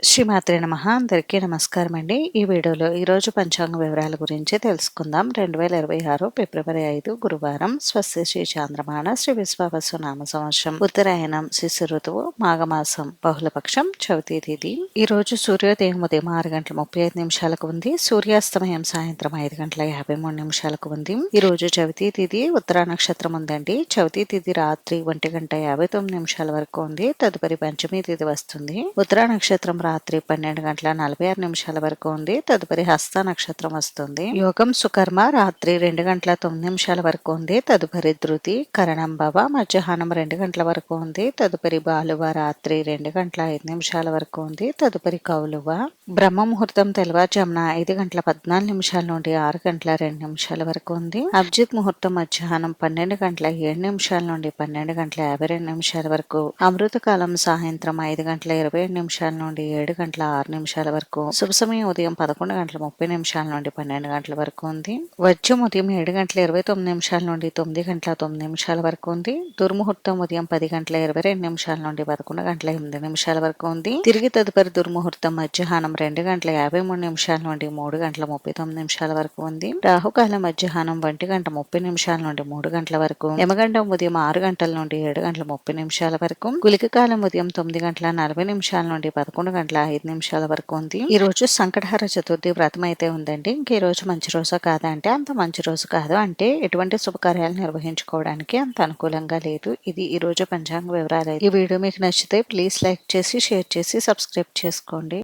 శ్రీమాత్రే నమః. అందరికీ నమస్కారం అండి. ఈ వీడియోలో ఈరోజు పంచాంగ వివరాల గురించి తెలుసుకుందాం. 2026 ఫిబ్రవరి 5 గురువారం. స్వస్తి శ్రీ చాంద్రమాన శ్రీ విశ్వావసు నామ సంవత్సరం, ఉత్తరాయణం, శిశు ఋతువు, మాఘమాసం, బహుళపక్షం, చవితి తిథి. ఈ రోజు సూర్యోదయం ఉదయం 6:35 ఉంది. సూర్యాస్తమయం సాయంత్రం 5:53 ఉంది. ఈ రోజు చవితి తిథి, ఉత్తరా నక్షత్రం ఉందండి. చవితి తిథి రాత్రి 1:59 వరకు ఉంది. తదుపరి పంచమి తిథి వస్తుంది. ఉత్తరా నక్షత్రం రాత్రి 12:46 వరకు ఉంది. తదుపరి హస్త నక్షత్రం వస్తుంది. యోగం సుకర్మ రాత్రి 2:09 వరకు ఉంది. తదుపరి ధృతి, కరణం భవ మధ్యాహ్నం 2 గంటల వరకు ఉంది. తదుపరి బాలువ రాత్రి 2:05 వరకు ఉంది. తదుపరి కౌలువ. బ్రహ్మ ముహూర్తం తెల్లవారుజామున 5:14 నుండి 6:02 వరకు ఉంది. అభిజిత్ ముహూర్తం మధ్యాహ్నం 12:07 నుండి 12:52 వరకు. అమృత కాలం సాయంత్రం 5:27 నుండి 7:06 వరకు. శుభ సమయం ఉదయం 11:30 నుండి 12 వరకు ఉంది. వజ్రం ఉదయం 7:29 నుండి 9:09 వరకు ఉంది. దుర్ముహూర్తం ఉదయం 10:22 నుండి 11:08 వరకు ఉంది. తిరిగి తదుపరి దుర్ముహూర్తం మధ్యాహ్నం 2:53 నుండి 3:39 వరకు ఉంది. రాహుకాలం మధ్యాహ్నం 1:30 నుండి 3 గంటల వరకు. యమగండం ఉదయం 6 గంటల నుండి 7:30 వరకు. గుళిక కాలం ఉదయం 9:40 నుండి 11:05 వరకు ఉంది. ఈ రోజు సంకటహర చతుర్థి వ్రతం అయితే ఉందండి. ఇంక ఈ రోజు మంచి రోజు కాదా అంటే అంత మంచి రోజు కాదు. అంటే ఎటువంటి శుభకార్యాలు నిర్వహించుకోవడానికి అంత అనుకూలంగా లేదు. ఇది ఈ రోజు పంచాంగ వివరాలు. ఈ వీడియో మీకు నచ్చితే ప్లీజ్ లైక్ చేసి, షేర్ చేసి, సబ్స్క్రైబ్ చేసుకోండి.